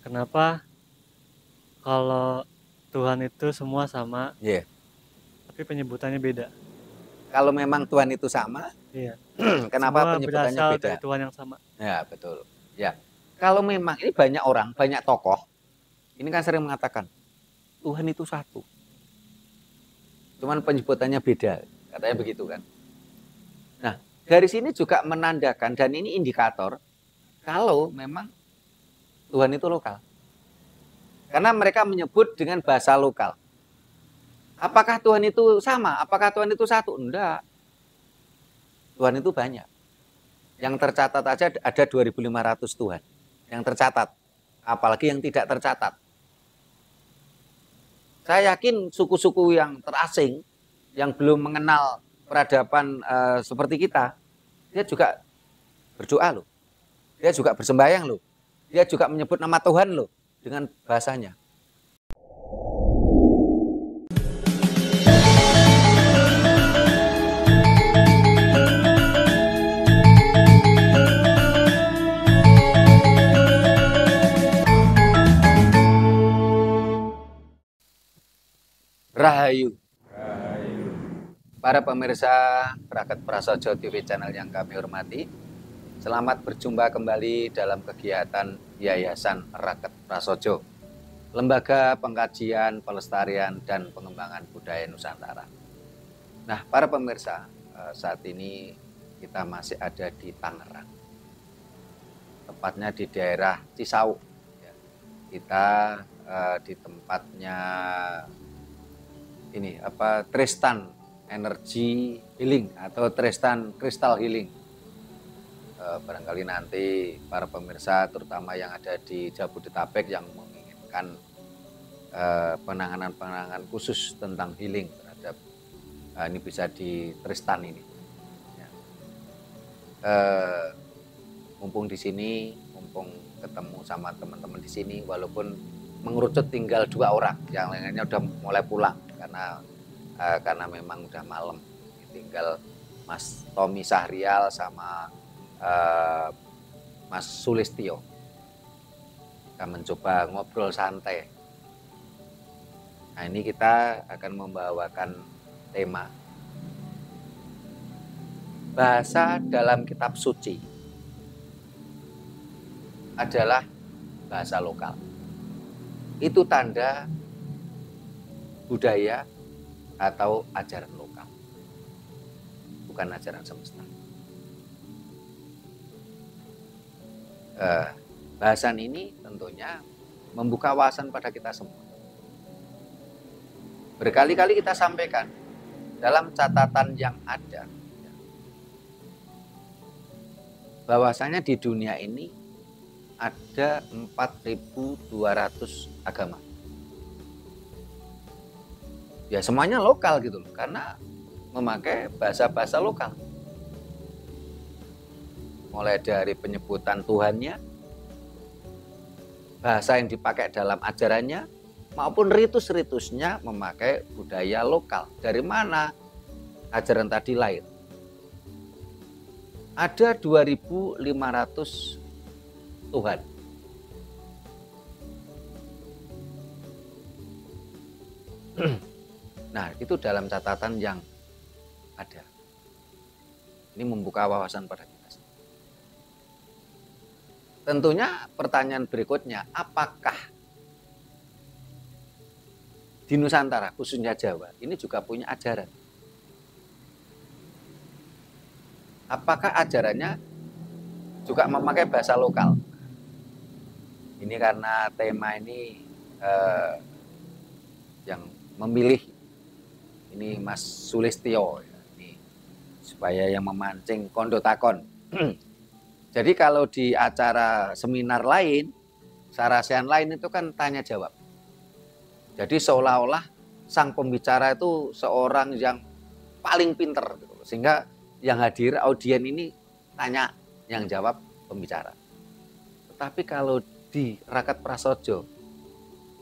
Kenapa kalau Tuhan itu semua sama, Iya. tapi penyebutannya beda? Kalau memang Tuhan itu sama, Iya, kenapa semua penyebutannya berasal dari beda? Tuhan yang sama. Ya, betul. Ya. Kalau memang ini banyak orang, banyak tokoh, ini kan sering mengatakan Tuhan itu satu. Cuman penyebutannya beda, katanya begitu kan. Nah, dari sini juga menandakan dan ini indikator kalau memang Tuhan itu lokal. Karena mereka menyebut dengan bahasa lokal. Apakah Tuhan itu sama? Apakah Tuhan itu satu? Enggak. Tuhan itu banyak. Yang tercatat aja ada 2.500 Tuhan. Yang tercatat. Apalagi yang tidak tercatat. Saya yakin suku-suku yang terasing, yang belum mengenal peradaban seperti kita, dia juga berdoa loh. Dia juga bersembahyang loh. Dia juga menyebut nama Tuhan loh dengan bahasanya. Rahayu. Para pemirsa Raket Prasojo TV channel yang kami hormati, selamat berjumpa kembali dalam kegiatan Yayasan Raket Prasojo, Lembaga Pengkajian, Pelestarian, dan Pengembangan Budaya Nusantara. Nah, para pemirsa, saat ini kita masih ada di Tangerang, tepatnya di daerah Cisauk. Kita di tempatnya ini Tristan Energy Healing atau Tristan Crystal Healing. Barangkali nanti para pemirsa terutama yang ada di Jabodetabek yang menginginkan penanganan khusus tentang healing terhadap ini bisa di Tristan ini. Ya. Mumpung di sini, mumpung ketemu sama teman-teman di sini, walaupun mengerucut tinggal 2 orang, yang lainnya udah mulai pulang karena memang udah malam. Tinggal Mas Tommy Sahrial sama Mas Sulistyo. Kita mencoba ngobrol santai. Nah, ini kita akan membawakan tema bahasa dalam kitab suci adalah bahasa lokal. Itu tanda budaya atau ajaran lokal, bukan ajaran semesta. Bahasan ini tentunya membuka wawasan pada kita semua. Berkali-kali kita sampaikan dalam catatan yang ada, bahwasanya di dunia ini ada 4.200 agama. Ya semuanya lokal gitu loh, karena memakai bahasa-bahasa lokal. Mulai dari penyebutan Tuhannya, bahasa yang dipakai dalam ajarannya, maupun ritus-ritusnya memakai budaya lokal. Dari mana ajaran tadi lahir? Ada 2.500 Tuhan. Nah, itu dalam catatan yang ada. Ini membuka wawasan pada kita. Tentunya pertanyaan berikutnya, apakah di Nusantara, khususnya Jawa, ini juga punya ajaran? Apakah ajarannya juga memakai bahasa lokal? Ini karena tema ini yang memilih ini Mas Sulistyo, ini supaya yang memancing kondo takon. Jadi kalau di acara seminar lain, sarasehan lain itu kan tanya jawab. Jadi seolah-olah sang pembicara itu seorang yang paling pinter, gitu. Sehingga yang hadir audien ini tanya, yang jawab pembicara. Tetapi kalau di Raket Prasojo,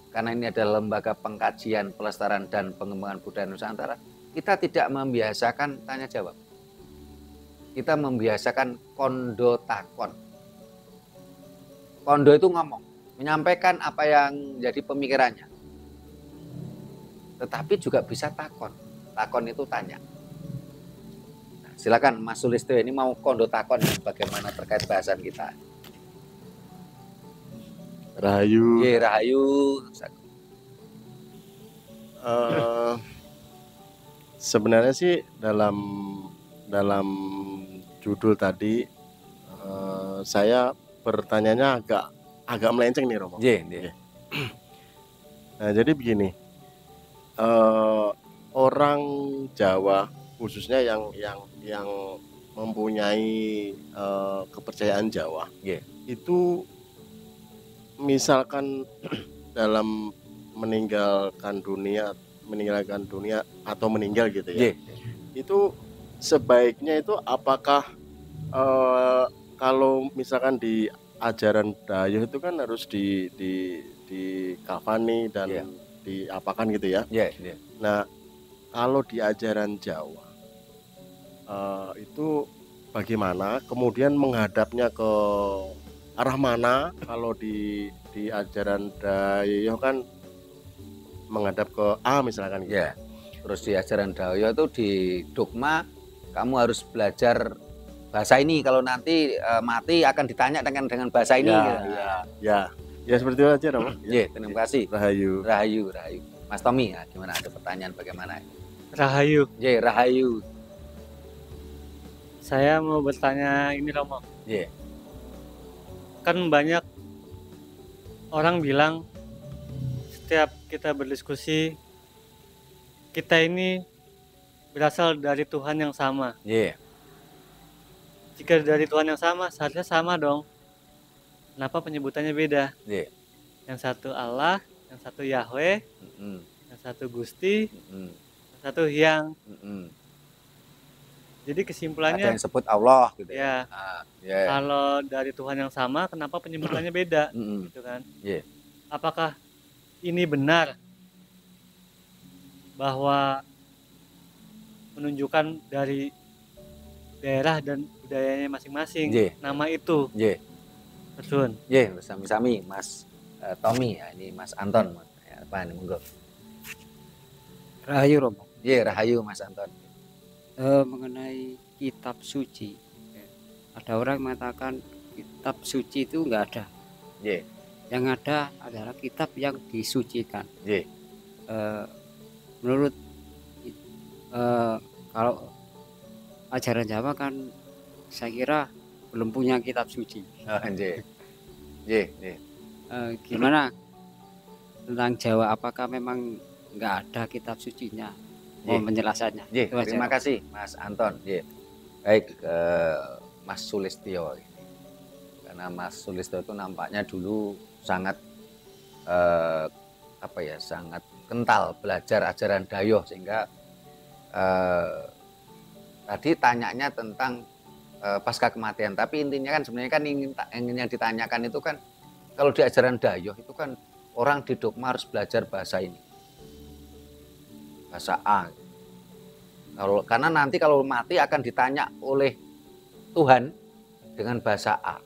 karena ini adalah lembaga pengkajian, pelestarian, dan pengembangan budaya Nusantara, kita tidak membiasakan tanya jawab. Kita membiasakan kondo takon. Kondo itu ngomong, menyampaikan apa yang jadi pemikirannya. Tetapi juga bisa takon. Takon itu tanya. Nah, silakan Mas Sulistyo ini mau kondo takon bagaimana terkait bahasan kita. Rahayu. Ye, Rahayu. Sebenarnya sih dalam judul tadi saya pertanyaannya agak melenceng nih Romo. Ye, ye. Nah jadi begini, orang Jawa khususnya yang mempunyai kepercayaan Jawa, Ye. itu misalkan dalam meninggalkan dunia atau meninggal gitu ya, itu sebaiknya itu apakah kalau misalkan di ajaran Dayo itu kan harus di kafani dan diapakan gitu ya. Nah kalau di ajaran Jawa itu bagaimana? Kemudian menghadapnya ke arah mana? Kalau di ajaran Dayo kan menghadap ke A misalkan gitu. Ya. Terus di ajaran Dayo itu di dogma kamu harus belajar bahasa ini, kalau nanti mati akan ditanya dengan bahasa ini. Ya seperti itu aja Romo. Ya, terima kasih. Rahayu. Mas Tommy, ya, gimana, ada pertanyaan bagaimana? Rahayu. Ya, Rahayu. Saya mau bertanya ini Romo. Ya. Kan banyak orang bilang setiap kita berdiskusi kita ini berasal dari Tuhan yang sama. Yeah. Jika dari Tuhan yang sama, seharusnya sama dong. Kenapa penyebutannya beda? Yeah. Yang satu Allah, yang satu Yahweh, yang satu Gusti, yang satu Hyang. Jadi kesimpulannya ada yang sebut Allah gitu ya. Kalau dari Tuhan yang sama, kenapa penyebutannya beda? Gitu kan? Yeah. Apakah ini benar bahwa menunjukkan dari daerah dan budayanya masing-masing nama itu? Betul. Bersami-sami Mas Tommy, ya, ini Mas Anton. Apa ini, monggo. Rahayu Romo. Rahayu Mas Anton. Mengenai kitab suci, ada orang mengatakan kitab suci itu enggak ada. Yang ada adalah kitab yang disucikan. Menurut kalau ajaran Jawa kan saya kira belum punya kitab suci. Gimana tentang Jawa, apakah memang nggak ada kitab sucinya? Penjelasannya. Terima kasih Mas Anton. Baik, Mas Sulistyo. Karena Mas Sulistyo itu nampaknya dulu sangat sangat kental belajar ajaran Dayo, sehingga tadi tanyanya tentang pasca kematian, tapi intinya kan sebenarnya kan yang ditanyakan itu kan kalau di ajaran Dayo itu kan orang di dogma harus belajar bahasa ini, bahasa A. Karena nanti kalau mati akan ditanya oleh Tuhan dengan bahasa A.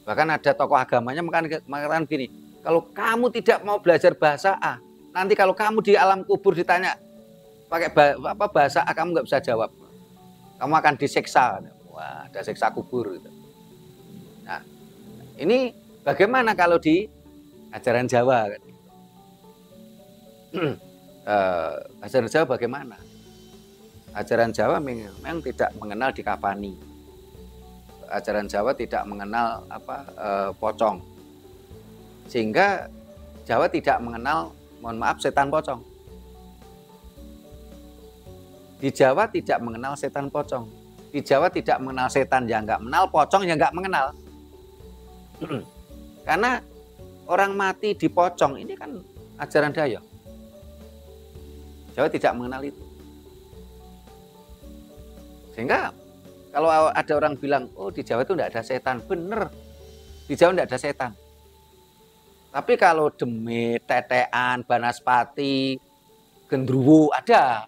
Bahkan ada tokoh agamanya mengatakan gini, kalau kamu tidak mau belajar bahasa A, nanti kalau kamu di alam kubur ditanya pakai bahasa A, kamu nggak bisa jawab, kamu akan disiksa. Wah, ada siksa kubur gitu. Nah, ini bagaimana kalau di ajaran Jawa? Ajaran Jawa bagaimana? Ajaran Jawa memang tidak mengenal dikafani. Ajaran Jawa tidak mengenal pocong. Sehingga Jawa tidak mengenal, mohon maaf, setan pocong. Di Jawa tidak mengenal setan pocong. Di Jawa tidak mengenal setan yang nggak mengenal, pocong yang nggak mengenal. Karena orang mati di pocong ini kan ajaran Dayo. Jawa tidak mengenal itu. Sehingga kalau ada orang bilang, oh di Jawa itu tidak ada setan, bener. Di Jawa tidak ada setan. Tapi kalau demit, tetean, banaspati, gendruwo ada.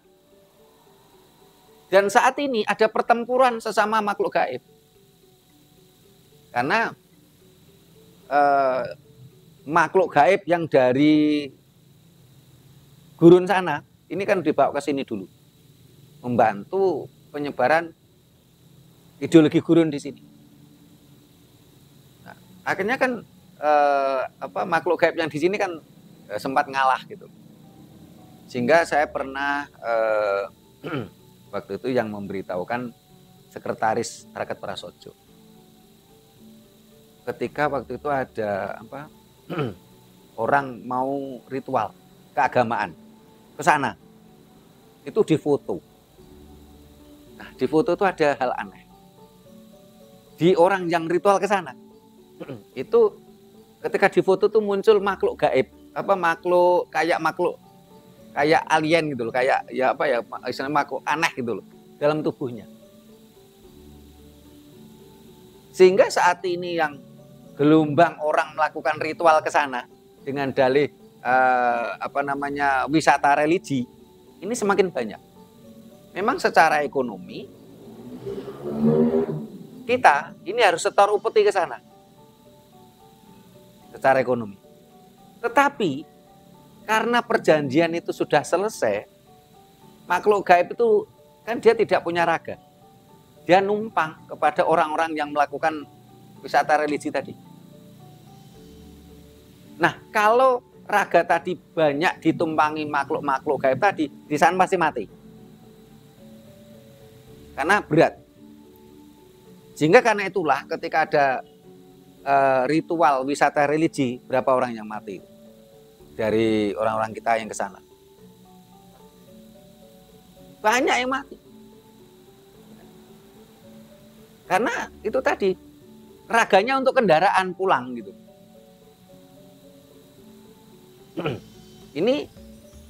Dan saat ini ada pertempuran sesama makhluk gaib. Karena makhluk gaib yang dari gurun sana, ini kan dibawa ke sini dulu. Membantu penyebaran ideologi gurun di sini. Nah, akhirnya kan makhluk gaib yang di sini kan sempat ngalah gitu. Sehingga saya pernah waktu itu yang memberitahukan sekretaris Raket Prasojo. Ketika waktu itu ada orang mau ritual keagamaan ke sana, itu difoto. Nah, di foto itu ada hal aneh. Di orang yang ritual ke sana, itu ketika difoto tuh muncul makhluk gaib, makhluk kayak alien gitu loh, kayak istilahnya makhluk aneh gitu loh dalam tubuhnya. Sehingga saat ini yang gelombang orang melakukan ritual ke sana dengan dalih wisata religi ini semakin banyak. Memang secara ekonomi kita ini harus setor upeti ke sana secara ekonomi. Tetapi karena perjanjian itu sudah selesai, makhluk gaib itu kan dia tidak punya raga. Dia numpang kepada orang-orang yang melakukan wisata religi tadi. Nah, kalau raga tadi banyak ditumpangi makhluk-makhluk gaib tadi, di sana pasti mati. Karena berat. Sehingga karena itulah ketika ada ritual wisata religi, berapa orang yang mati dari orang-orang kita yang ke sana? Banyak yang mati. Karena itu tadi raganya untuk kendaraan pulang gitu. Ini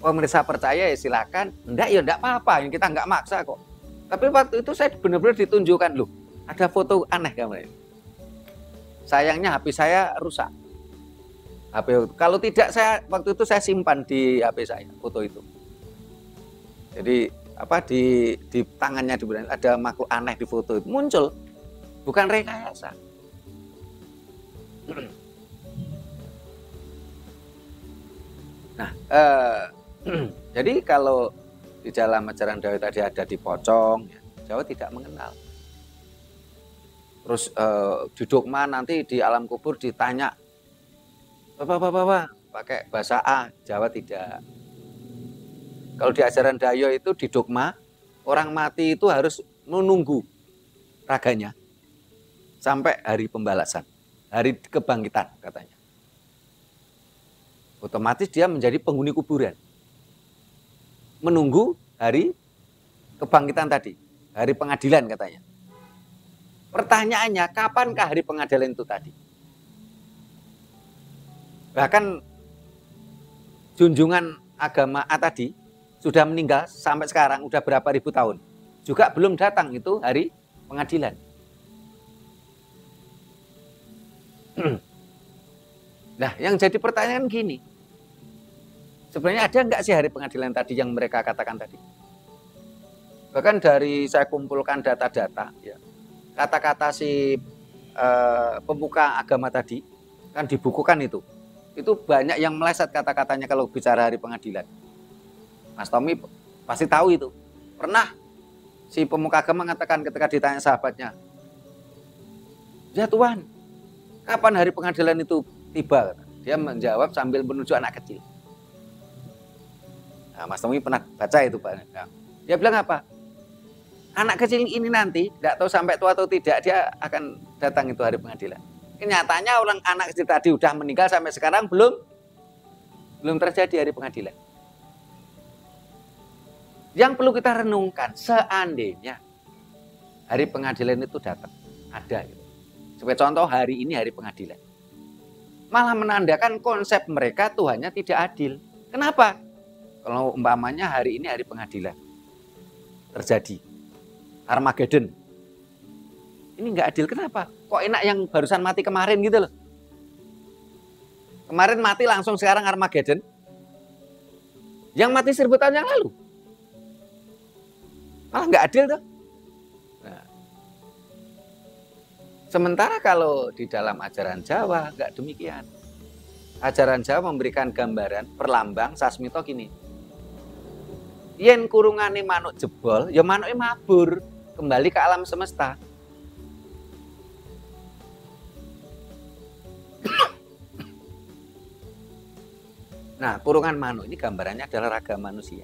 pemirsa percaya ya silakan, enggak ya enggak apa-apa, kita enggak maksa kok. Tapi waktu itu saya benar-benar ditunjukkan loh, ada foto aneh kamu. Sayangnya HP saya rusak. HP kalau tidak saya waktu itu saya simpan di HP saya foto itu. Jadi di tangannya ada makhluk aneh di foto itu muncul. Bukan rekayasa. Nah, jadi kalau di dalam ajaran Dawe tadi ada di pocong, ya, Jawa tidak mengenal. Terus di dogma nanti di alam kubur ditanya, Bapak, pakai bahasa A, Jawa tidak. Kalau di ajaran Dayo itu di dogma, orang mati itu harus menunggu raganya sampai hari pembalasan, hari kebangkitan katanya. Otomatis dia menjadi penghuni kuburan. Menunggu hari kebangkitan tadi, hari pengadilan katanya. Pertanyaannya, kapankah hari pengadilan itu tadi? Bahkan junjungan agama A tadi sudah meninggal sampai sekarang, udah berapa ribu tahun. Juga belum datang itu hari pengadilan. Nah, yang jadi pertanyaan gini, sebenarnya ada nggak sih hari pengadilan tadi yang mereka katakan tadi? Bahkan dari saya kumpulkan data-data, ya, kata-kata si pemuka agama tadi, kan dibukukan itu banyak yang meleset kata-katanya kalau bicara hari pengadilan. Mas Tommy pasti tahu itu. Pernah si pemuka agama mengatakan ketika ditanya sahabatnya, ya Tuhan, kapan hari pengadilan itu tiba? Dia menjawab sambil menunjuk anak kecil. Nah, Mas Tommy pernah baca itu Pak. Nah, dia bilang apa? Anak kecil ini nanti, tidak tahu sampai tua atau tidak, dia akan datang itu hari pengadilan. Nyatanya orang anak kecil tadi udah meninggal sampai sekarang belum terjadi hari pengadilan. Yang perlu kita renungkan, seandainya hari pengadilan itu datang, ada gitu. Sebagai contoh hari ini hari pengadilan. Malah menandakan konsep mereka Tuhannya tidak adil. Kenapa? Kalau umpamanya hari ini hari pengadilan terjadi Armageddon, ini nggak adil. Kenapa? Kok enak yang barusan mati kemarin gitu loh. Kemarin mati langsung sekarang Armageddon. Yang mati 1000 tahun yang lalu. Malah nggak adil tuh. Nah, sementara kalau di dalam ajaran Jawa nggak demikian. ajaran Jawa memberikan gambaran perlambang sasmito gini. Yen kurungane manuk jebol, ya manuke mabur kembali ke alam semesta. Nah, kurungan manuk ini gambarannya adalah raga manusia.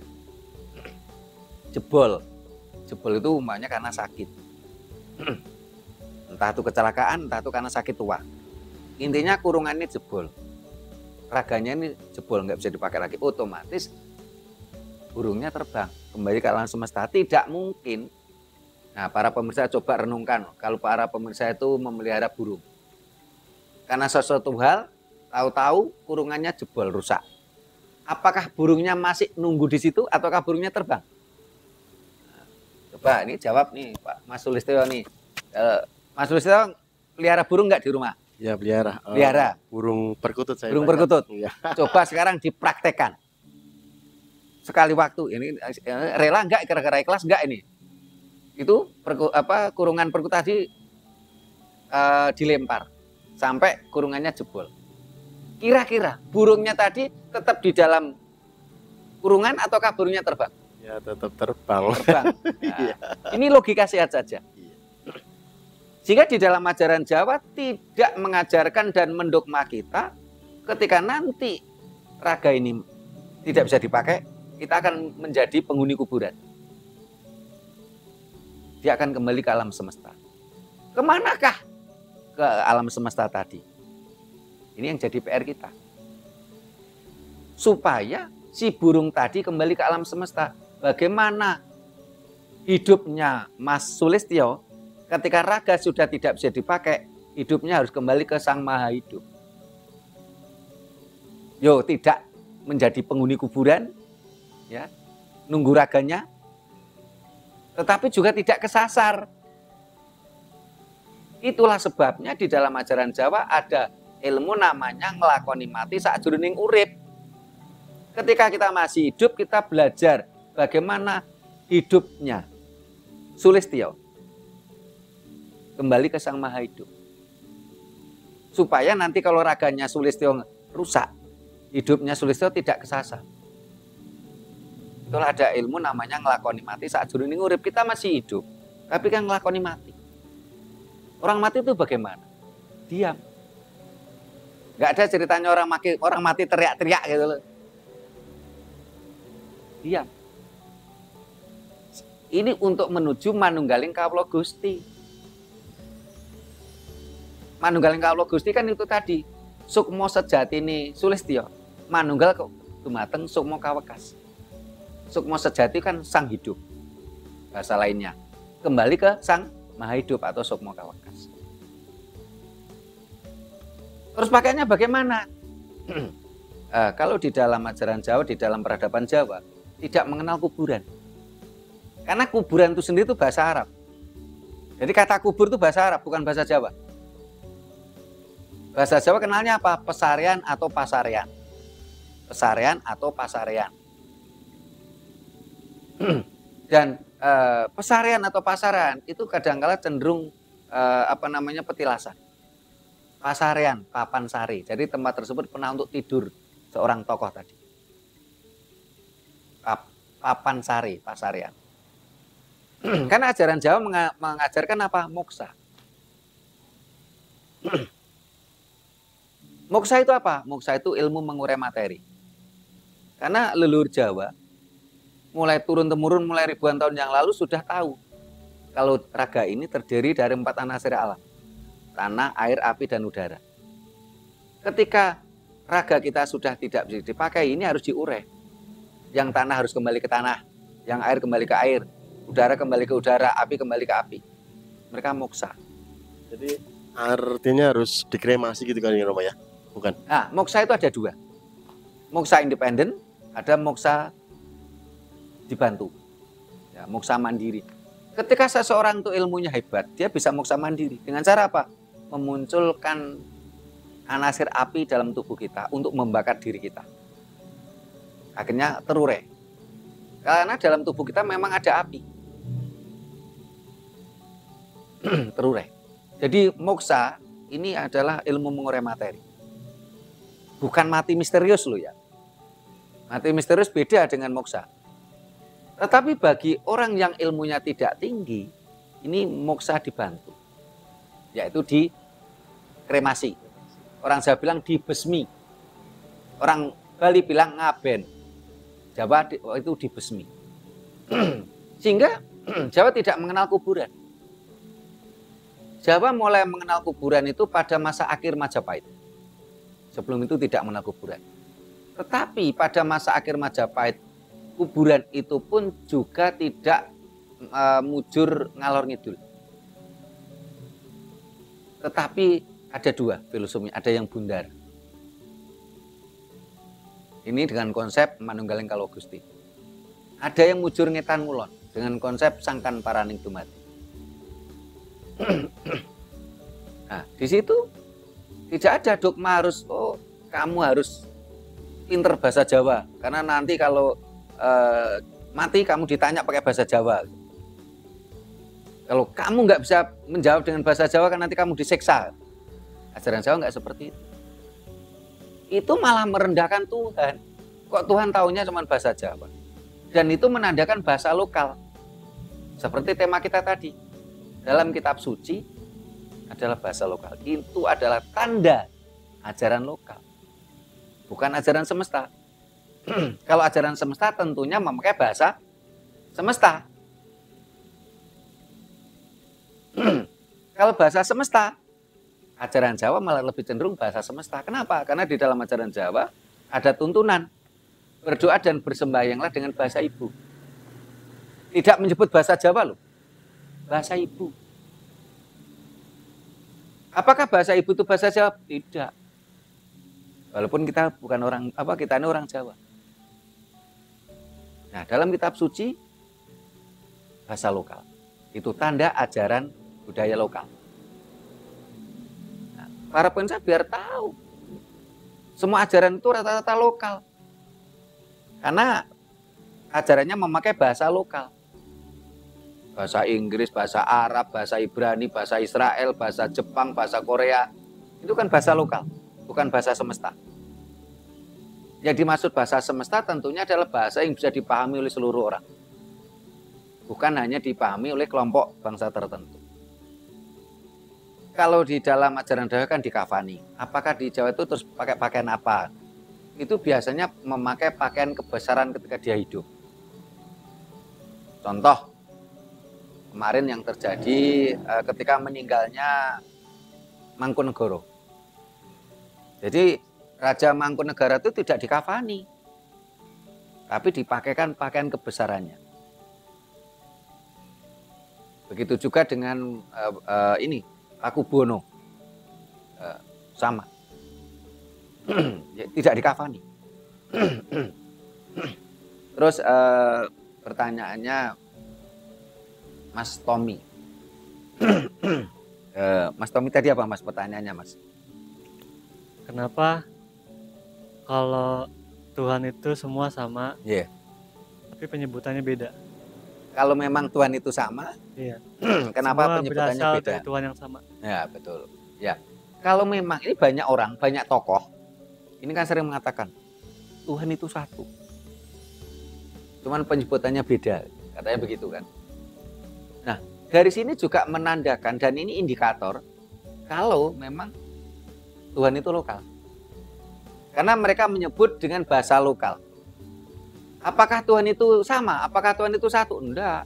Jebol. Jebol itu umpamanya karena sakit. Entah itu kecelakaan, entah itu karena sakit tua. Intinya kurungannya jebol. Raganya ini jebol, nggak bisa dipakai lagi. Otomatis burungnya terbang kembali ke alam semesta. Tidak mungkin. Nah, para pemirsa coba renungkan. Kalau para pemirsa itu memelihara burung. Karena sesuatu hal, tahu-tahu kurungannya jebol, rusak. Apakah burungnya masih nunggu di situ ataukah burungnya terbang? Coba ini jawab nih Pak Mas Sulistyo nih. Mas Sulistyo pelihara burung nggak di rumah? Ya, pelihara. Pelihara. Burung perkutut saya. Burung banyak. perkutut. Iya. Coba sekarang dipraktekkan. Sekali waktu ini rela nggak, kira-kira ikhlas nggak ini? Itu kurungan perkutut tadi dilempar sampai kurungannya jebol. Kira-kira burungnya tadi tetap di dalam kurungan ataukah burungnya terbang? Ya, tetap terbang. Terbang. Nah, ini logika sehat saja. Sehingga di dalam ajaran Jawa tidak mengajarkan dan mendogma kita ketika nanti raga ini tidak bisa dipakai, kita akan menjadi penghuni kuburan. Dia akan kembali ke alam semesta. Kemanakah ke alam semesta tadi? Ini yang jadi PR kita. Supaya si burung tadi kembali ke alam semesta. Bagaimana hidupnya Mas Sulistyo ketika raga sudah tidak bisa dipakai, hidupnya harus kembali ke Sang Maha Hidup. Yo, tidak menjadi penghuni kuburan, ya, nunggu raganya, tetapi juga tidak kesasar. Itulah sebabnya di dalam ajaran Jawa ada ilmu namanya ngelakoni mati sakjroning urip. Ketika kita masih hidup, kita belajar bagaimana hidupnya Sulistyo kembali ke Sang Maha Hidup. Supaya nanti kalau raganya Sulistyo rusak, hidupnya Sulistyo tidak kesasar. Itulah ada ilmu namanya ngelakoni mati sakjroning urip. Kita masih hidup, tapi kan ngelakoni mati. Orang mati itu bagaimana? Diam. Nggak ada ceritanya orang mati teriak-teriak gitu loh. Diam. Ini untuk menuju manunggaling kawula Gusti. Manunggaling kawula Gusti kan itu tadi. Sukmo sejatine Sulistyo. Manunggal dumateng sukmo kawekas. Sukmo sejati kan sang hidup. Bahasa lainnya. Kembali ke Sang Maha Hidup atau sukmo kawekas. Terus pakainya bagaimana? Kalau di dalam ajaran Jawa, di dalam peradaban Jawa, tidak mengenal kuburan. Karena kuburan itu sendiri itu bahasa Arab. Jadi kata kubur itu bahasa Arab, bukan bahasa Jawa. Bahasa Jawa kenalnya apa? Pesarian atau pasarian. Pesarian atau pasarian. Dan pesarian atau pasaran itu kadangkala cenderung petilasan. Pasarian, papan sari. Jadi tempat tersebut pernah untuk tidur seorang tokoh tadi. Papan sari, pasarian. Karena ajaran Jawa mengajarkan apa? Moksa. Moksa itu apa? Moksa itu ilmu mengurai materi. Karena leluhur Jawa mulai turun-temurun, mulai ribuan tahun yang lalu sudah tahu kalau raga ini terdiri dari 4 anasir alam. Tanah, air, api, dan udara. Ketika raga kita sudah tidak bisa dipakai, ini harus diurai. Yang tanah harus kembali ke tanah, yang air kembali ke air, udara kembali ke udara, api kembali ke api. Mereka moksa. Jadi artinya harus dikremasi gitu kan ya Roma ya? Bukan? Nah, moksa itu ada 2. Moksa independen, ada moksa dibantu. Ya, moksa mandiri. Ketika seseorang itu ilmunya hebat, dia bisa moksa mandiri. Dengan cara apa? Memunculkan anasir api dalam tubuh kita untuk membakar diri kita. Akhirnya terurai. Karena dalam tubuh kita memang ada api. Terurai. Jadi moksa ini adalah ilmu mengurai materi. Bukan mati misterius loh ya. Mati misterius beda dengan moksa. Tetapi bagi orang yang ilmunya tidak tinggi, ini moksa dibantu. Yaitu di kremasi. Orang Jawa bilang dibesmi. Orang Bali bilang ngaben. Jawa itu dibesmi. Sehingga Jawa tidak mengenal kuburan. Jawa mulai mengenal kuburan itu pada masa akhir Majapahit. Sebelum itu tidak mengenal kuburan. Tetapi pada masa akhir Majapahit, kuburan itu pun juga tidak mujur ngalor ngidul. Tetapi ada dua filosofi, ada yang bundar. Ini dengan konsep manunggaling kalau Gusti. Ada yang mujur ngetan ngulon dengan konsep sangkan paraning dumati. Nah, di situ tidak ada dogma harus kamu harus pinter bahasa Jawa karena nanti kalau mati kamu ditanya pakai bahasa Jawa. Kalau kamu nggak bisa menjawab dengan bahasa Jawa kan nanti kamu disiksa. Ajaran Jawa nggak seperti itu. Itu malah merendahkan Tuhan. Kok Tuhan taunya cuma bahasa Jawa? Dan itu menandakan bahasa lokal. Seperti tema kita tadi. Dalam kitab suci adalah bahasa lokal. Itu adalah tanda ajaran lokal. Bukan ajaran semesta. Kalau ajaran semesta tentunya memakai bahasa semesta. Kalau bahasa semesta, ajaran Jawa malah lebih cenderung bahasa semesta. Kenapa? Karena di dalam ajaran Jawa ada tuntunan. Berdoa dan bersembahyanglah dengan bahasa ibu. Tidak menyebut bahasa Jawa loh. Bahasa ibu. Apakah bahasa ibu itu bahasa Jawa? Tidak. Walaupun kita bukan orang kita ini orang Jawa. Nah, dalam kitab suci bahasa lokal. Itu tanda ajaran budaya lokal. Nah, para pemirsa biar tahu. Semua ajaran itu rata-rata lokal. Karena ajarannya memakai bahasa lokal. Bahasa Inggris, bahasa Arab, bahasa Ibrani, bahasa Israel, bahasa Jepang, bahasa Korea. Itu kan bahasa lokal, bukan bahasa semesta. Yang dimaksud bahasa semesta tentunya adalah bahasa yang bisa dipahami oleh seluruh orang. Bukan hanya dipahami oleh kelompok bangsa tertentu. Kalau di dalam ajaran Jawa kan dikafani. Apakah di Jawa itu terus pakai pakaian apa? Itu biasanya memakai pakaian kebesaran ketika dia hidup. Contoh, kemarin yang terjadi ketika meninggalnya Mangkunegara. Jadi Raja Mangkunegara itu tidak dikafani, tapi dipakaikan pakaian kebesarannya. Begitu juga dengan ini Pakubono, sama, tidak dikafani. Terus pertanyaannya Mas Tommy. Mas Tommy tadi apa Mas pertanyaannya Mas? Kenapa kalau Tuhan itu semua sama, tapi penyebutannya beda? Kalau memang Tuhan itu sama, kenapa semua penyebutannya berasal beda? dari Tuhan yang sama. Ya betul. Ya, kalau memang ini banyak orang, banyak tokoh, ini kan sering mengatakan Tuhan itu satu, cuman penyebutannya beda, katanya begitu kan. Nah, dari sini juga menandakan dan ini indikator kalau memang Tuhan itu lokal. Karena mereka menyebut dengan bahasa lokal. Apakah Tuhan itu sama? Apakah Tuhan itu satu? Enggak.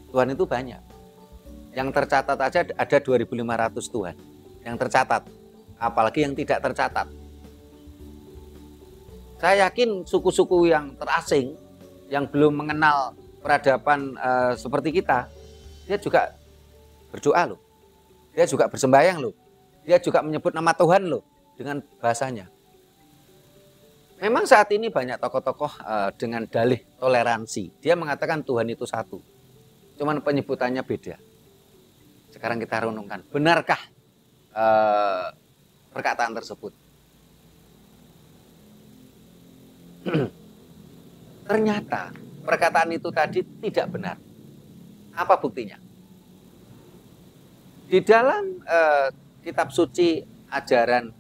Tuhan itu banyak. Yang tercatat aja ada 2.500 Tuhan. Yang tercatat. Apalagi yang tidak tercatat. Saya yakin suku-suku yang terasing, yang belum mengenal peradaban seperti kita, dia juga berdoa loh. Dia juga bersembahyang loh. Dia juga menyebut nama Tuhan loh dengan bahasanya. Memang saat ini banyak tokoh-tokoh dengan dalih toleransi. Dia mengatakan Tuhan itu satu. Cuman penyebutannya beda. Sekarang kita renungkan, benarkah perkataan tersebut? Ternyata perkataan itu tadi tidak benar. Apa buktinya? Di dalam kitab suci ajaran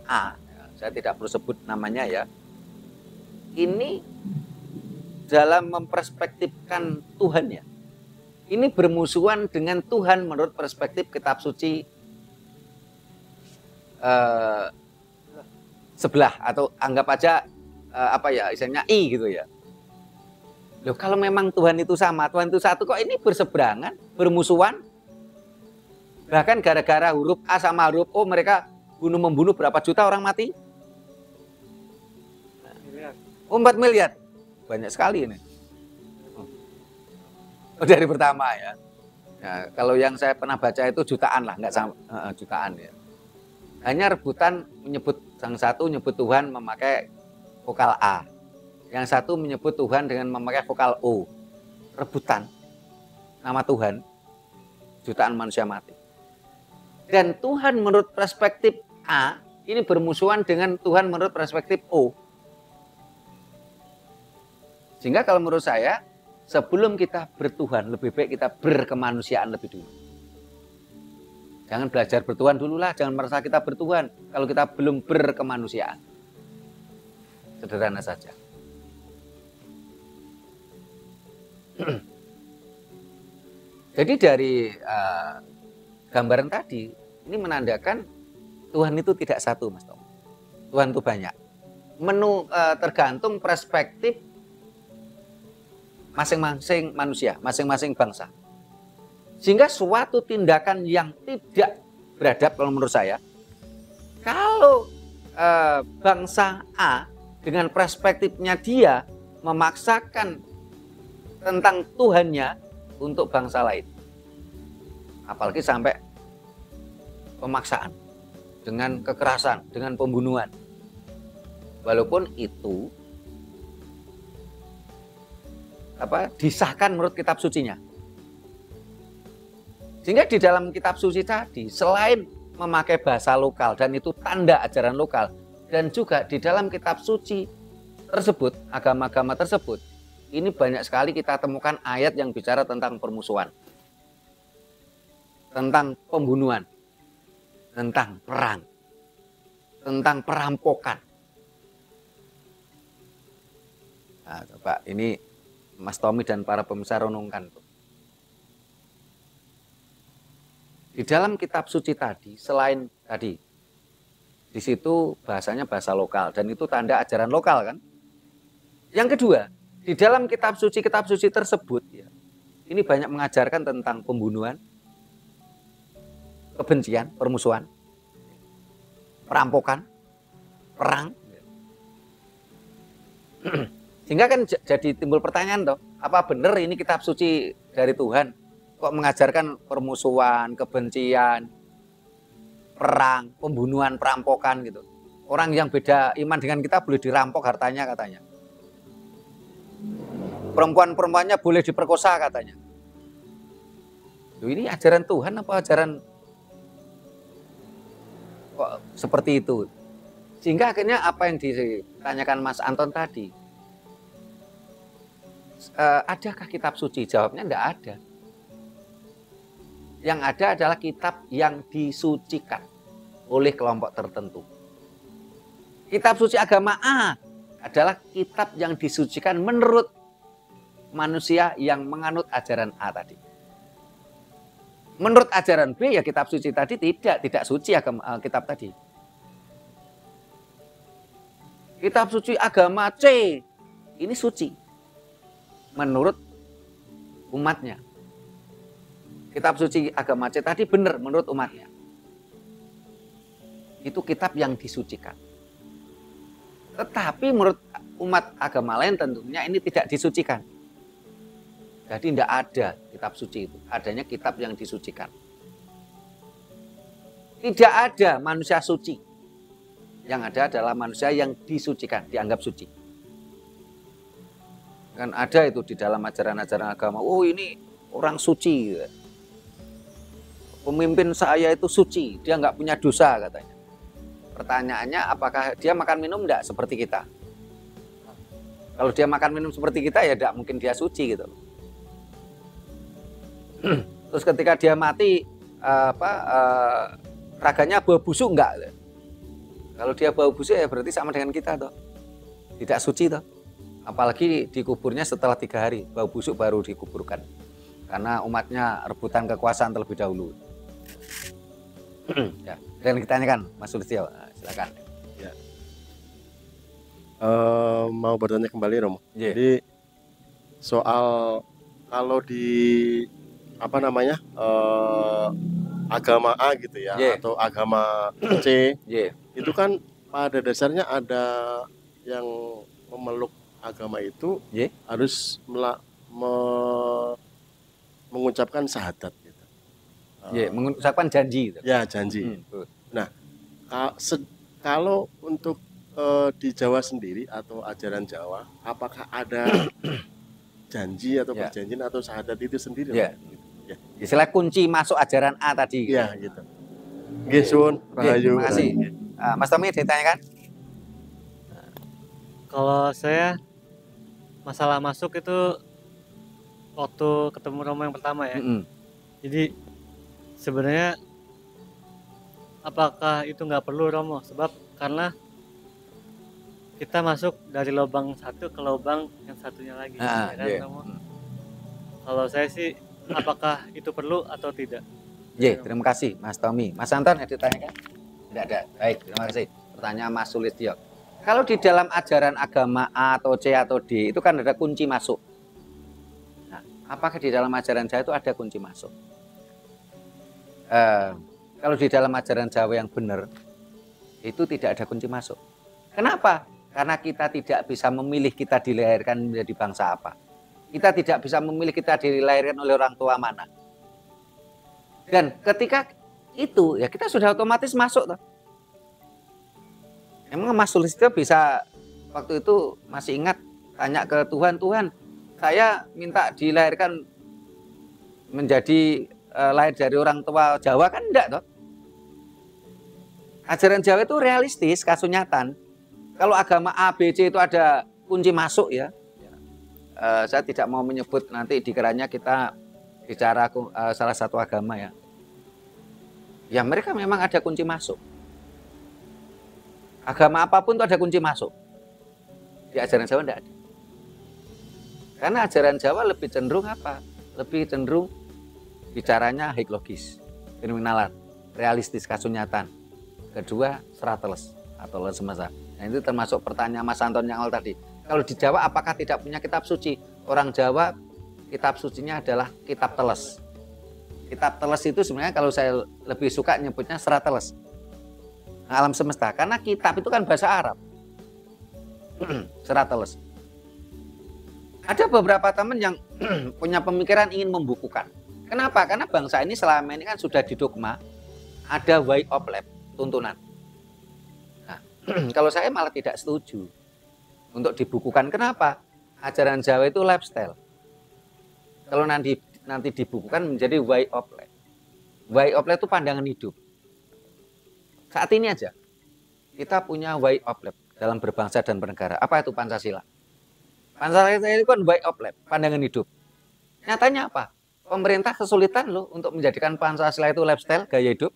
A, saya tidak perlu sebut namanya ya, ini dalam memperspektifkan Tuhan ya, ini bermusuhan dengan Tuhan menurut perspektif kitab suci sebelah, atau anggap aja apa ya, istilahnya I gitu ya. Loh, kalau memang Tuhan itu sama, Tuhan itu satu, kok ini berseberangan, bermusuhan? Bahkan gara-gara huruf A sama huruf O mereka membunuh berapa juta orang mati? Oh, 4 miliar. Banyak sekali ini. Oh, dari pertama ya. Nah, kalau yang saya pernah baca itu jutaan lah, nggak sama, jutaan ya. Hanya rebutan menyebut, yang satu menyebut Tuhan memakai vokal A, yang satu menyebut Tuhan dengan memakai vokal O. Rebutan nama Tuhan, jutaan manusia mati. Dan Tuhan menurut perspektif A ini bermusuhan dengan Tuhan menurut perspektif O. Sehingga kalau menurut saya, sebelum kita bertuhan, lebih baik kita berkemanusiaan lebih dulu. Jangan belajar bertuhan dulu lah, jangan merasa kita bertuhan kalau kita belum berkemanusiaan. Sederhana saja. Jadi dari gambaran tadi, ini menandakan Tuhan itu tidak satu, Mas Tom. Tuhan itu banyak. Tergantung perspektif masing-masing manusia, masing-masing bangsa. Sehingga suatu tindakan yang tidak beradab kalau menurut saya, kalau bangsa A dengan perspektifnya dia memaksakan tentang Tuhannya untuk bangsa lain. Apalagi sampai pemaksaan, dengan kekerasan, dengan pembunuhan. Walaupun itu disahkan menurut kitab sucinya. Sehingga di dalam kitab suci tadi, selain memakai bahasa lokal dan itu tanda ajaran lokal, dan juga di dalam kitab suci tersebut, agama-agama tersebut, ini banyak sekali kita temukan ayat yang bicara tentang permusuhan, tentang pembunuhan, tentang perang, tentang perampokan. Nah, coba ini Mas Tommy dan para pemirsa renungkan. Di dalam kitab suci tadi, selain tadi, di situ bahasanya bahasa lokal dan itu tanda ajaran lokal kan. Yang kedua, di dalam kitab suci tersebut, ya, ini banyak mengajarkan tentang pembunuhan, kebencian, permusuhan, perampokan, perang. Sehingga kan jadi timbul pertanyaan toh, apa benar ini kitab suci dari Tuhan? Kok mengajarkan permusuhan, kebencian, perang, pembunuhan, perampokan gitu. Orang yang beda iman dengan kita boleh dirampok hartanya katanya. Perempuan-perempuannya boleh diperkosa katanya. Loh, ini ajaran Tuhan apa ajaran kok seperti itu? Sehingga akhirnya apa yang ditanyakan Mas Anton tadi, adakah kitab suci? Jawabnya enggak ada. Yang ada adalah kitab yang disucikan oleh kelompok tertentu. Kitab suci agama A adalah kitab yang disucikan menurut manusia yang menganut ajaran A tadi. Menurut ajaran B ya kitab suci tadi tidak suci agama kitab tadi. Kitab suci agama C ini suci menurut umatnya. Kitab suci agama C tadi benar menurut umatnya. Itu kitab yang disucikan. Tetapi menurut umat agama lain tentunya ini tidak disucikan. Jadi tidak ada kitab suci itu. Adanya kitab yang disucikan. Tidak ada manusia suci. Yang ada adalah manusia yang disucikan, dianggap suci. Kan ada itu di dalam ajaran-ajaran agama. Oh ini orang suci. Pemimpin saya itu suci, dia nggak punya dosa katanya. Pertanyaannya apakah dia makan minum enggak seperti kita? Kalau dia makan minum seperti kita ya enggak mungkin dia suci gitu. Terus ketika dia mati raganya bau busuk enggak? Kalau dia bau busuk ya berarti sama dengan kita toh. Tidak suci toh. Apalagi dikuburnya setelah 3 hari, bau busuk baru dikuburkan. Karena umatnya rebutan kekuasaan terlebih dahulu. Ya, dan ditanyakan Mas Sulistyo, silakan. Ya. Mau bertanya kembali Romo. Yeah. Jadi soal kalau di apa namanya agama A gitu ya, Yeah. atau agama C, Yeah. itu kan pada dasarnya ada yang memeluk agama itu Yeah. harus mengucapkan syahadat gitu. Yeah, mengucapkan janji gitu. Ya, janji. Betul. Kalau untuk di Jawa sendiri atau ajaran Jawa, apakah ada janji atau Ya. perjanjian atau syahadat itu sendiri? Ya. Ya. Istilah kunci masuk ajaran A tadi. Iya, gitu. Nggih, suwun, rahayu. Terima kasih. Mas Tommy ditanyakan? Kalau saya masalah masuk itu waktu ketemu Romo yang pertama ya. Jadi sebenarnya apakah itu nggak perlu Romo? Sebab karena kita masuk dari lubang satu ke lubang yang satunya lagi. Ya kan, Yeah. Romo? Kalau saya sih apakah itu perlu atau tidak? Yeah, terima kasih Mas Tommy. Mas Anton yang ditanyakan? Tidak ada. Baik, terima kasih. Pertanyaan Mas Sulistyo. Kalau di dalam ajaran agama A atau C atau D itu kan ada kunci masuk. Nah, apakah di dalam ajaran Jawa itu ada kunci masuk? Kalau di dalam ajaran Jawa yang benar itu tidak ada kunci masuk. Kenapa? Karena kita tidak bisa memilih kita dilahirkan menjadi bangsa apa. Kita tidak bisa memilih kita dilahirkan oleh orang tua mana. Dan ketika itu ya kita sudah otomatis masuk toh. Emang Mas Sulistyo bisa waktu itu masih ingat tanya ke Tuhan, Tuhan, saya minta dilahirkan menjadi lahir dari orang tua Jawa kan enggak toh. Ajaran Jawa itu realistis, kasunyatan. Kalau agama A, B, C itu ada kunci masuk ya. Saya tidak mau menyebut nanti dikiranya kita bicara salah satu agama ya. Ya mereka memang ada kunci masuk. Agama apapun itu ada kunci masuk. Di ajaran Jawa tidak ada. Karena ajaran Jawa lebih cenderung apa? Lebih cenderung bicaranya hieklogis, fenomenalan, realistis, kasunyatan. Kedua, serateles atau les semesta. Nah itu termasuk pertanyaan Mas Anton yang awal tadi. Kalau di Jawa apakah tidak punya kitab suci? Orang Jawa kitab sucinya adalah kitab teles. Kitab teles itu sebenarnya kalau saya lebih suka nyebutnya serateles. Alam semesta. Karena kitab itu kan bahasa Arab. Serateles. Ada beberapa teman yang punya pemikiran ingin membukukan. Kenapa? Karena bangsa ini selama ini kan sudah didogma ada way of life, tuntunan. Nah, kalau saya malah tidak setuju untuk dibukukan. Kenapa? Ajaran Jawa itu lifestyle. Kalau nanti dibukukan menjadi way of life. Way of life itu pandangan hidup. Saat ini aja kita punya way of life dalam berbangsa dan bernegara. Apa itu Pancasila? Pancasila itu kan way of life, pandangan hidup. Nyatanya apa? Pemerintah kesulitan loh untuk menjadikan Pancasila itu lifestyle, gaya hidup.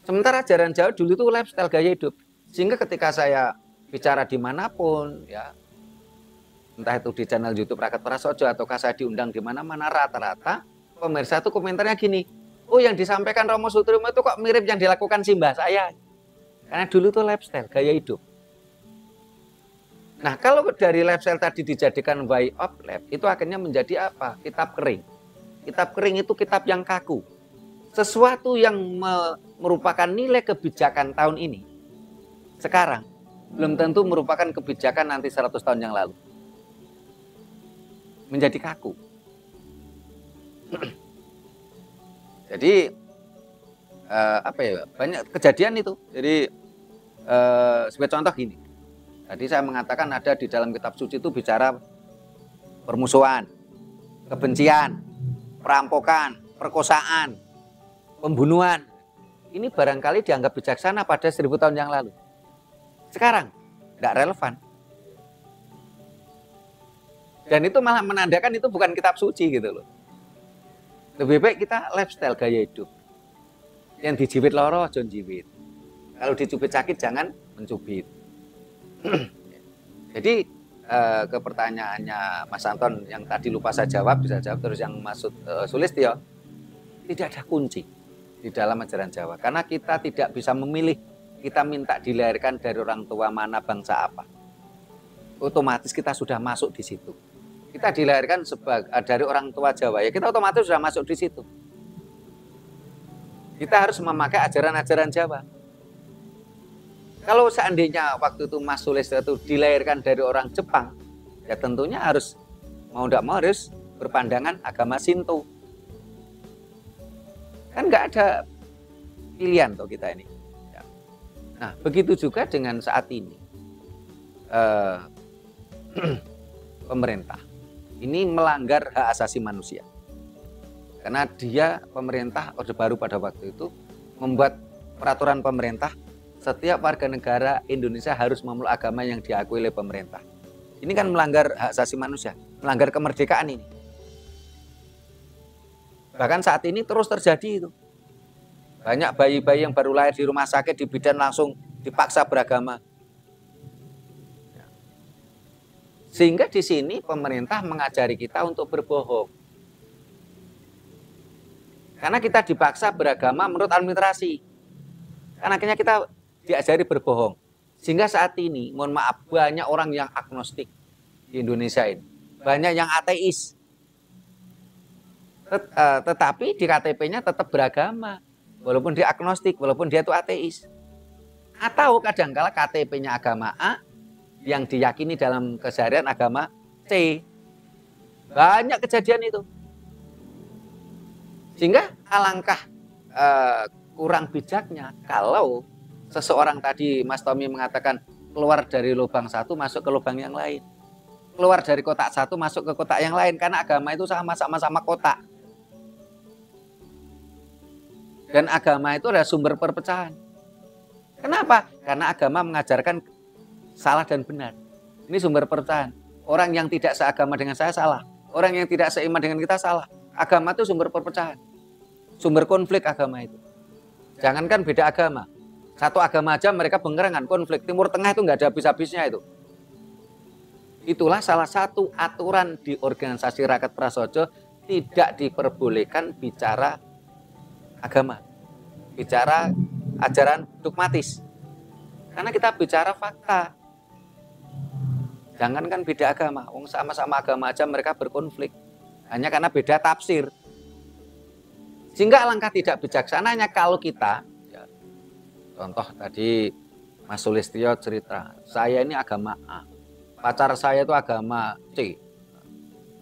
Sementara ajaran Jawa dulu itu lifestyle, gaya hidup. Sehingga ketika saya bicara dimanapun, ya, entah itu di channel YouTube Rakyat Prasojo ataukah saya diundang di mana-mana, rata-rata pemirsa itu komentarnya gini, oh yang disampaikan Romo Sutrimo itu kok mirip yang dilakukan simbah saya. Karena dulu itu lifestyle, gaya hidup. Nah kalau dari lifestyle tadi dijadikan way of life, itu akhirnya menjadi apa? Kitab kering. Kitab kering itu kitab yang kaku. Sesuatu yang merupakan nilai kebijakan tahun ini, sekarang, belum tentu merupakan kebijakan nanti 100 tahun yang lalu. Menjadi kaku. Jadi apa ya, banyak kejadian itu. Jadi sebagai contoh gini. Tadi saya mengatakan ada di dalam kitab suci itu bicara permusuhan, kebencian, perampokan, perkosaan, pembunuhan. Ini barangkali dianggap bijaksana pada 1000 tahun yang lalu. Sekarang tidak relevan. Dan itu malah menandakan itu bukan kitab suci gitu loh. Lebih baik kita lifestyle, gaya hidup. Yang dijiwit loro, John jiwit. Kalau dicubit sakit jangan mencubit. Jadi ke pertanyaannya Mas Anton yang tadi lupa saya jawab, bisa jawab terus yang maksud Sulistyo, tidak ada kunci di dalam ajaran Jawa. Karena kita tidak bisa memilih, kita minta dilahirkan dari orang tua mana, bangsa apa. Otomatis kita sudah masuk di situ. Kita dilahirkan dari orang tua Jawa, ya kita otomatis sudah masuk di situ. Kita harus memakai ajaran-ajaran Jawa. Kalau seandainya waktu itu Mas Sulistyo itu dilahirkan dari orang Jepang, ya tentunya harus mau tidak mau harus berpandangan agama Shinto. Kan nggak ada pilihan tuh kita ini. Nah, begitu juga dengan saat ini. Pemerintah ini melanggar hak asasi manusia. Karena pemerintah Orde Baru pada waktu itu membuat peraturan pemerintah setiap warga negara Indonesia harus memeluk agama yang diakui oleh pemerintah. Ini kan melanggar hak asasi manusia, melanggar kemerdekaan ini. Bahkan saat ini terus terjadi itu. Banyak bayi-bayi yang baru lahir di rumah sakit, di bidan langsung dipaksa beragama. Sehingga di sini pemerintah mengajari kita untuk berbohong. Karena kita dipaksa beragama menurut administrasi. Karena akhirnya kita diajari berbohong. Sehingga saat ini, mohon maaf, banyak orang yang agnostik di Indonesia ini. Banyak yang ateis. Tetapi di KTP-nya tetap beragama. Walaupun dia agnostik, walaupun dia itu ateis. Atau kadangkala KTP-nya agama A, yang diyakini dalam keseharian agama C. Banyak kejadian itu. Sehingga alangkah kurang bijaknya kalau seseorang tadi Mas Tommy mengatakan keluar dari lubang satu masuk ke lubang yang lain. Keluar dari kotak satu masuk ke kotak yang lain. Karena agama itu sama-sama kotak. Dan agama itu adalah sumber perpecahan. Kenapa? Karena agama mengajarkan salah dan benar. Ini sumber perpecahan. Orang yang tidak seagama dengan saya salah. Orang yang tidak seiman dengan kita salah. Agama itu sumber perpecahan. Sumber konflik agama itu. Jangankan beda agama. Satu agama aja mereka bengkerengan konflik. Timur Tengah itu nggak ada habis-habisnya itu. Itulah salah satu aturan di organisasi Rakyat Prasojo, tidak diperbolehkan bicara agama. Bicara ajaran dogmatis. Karena kita bicara fakta. Jangankan beda agama, sama-sama agama aja mereka berkonflik. Hanya karena beda tafsir. Sehingga alangkah tidak bijaksananya kalau kita, ya, contoh tadi Mas Sulistyo cerita, saya ini agama A, pacar saya itu agama C.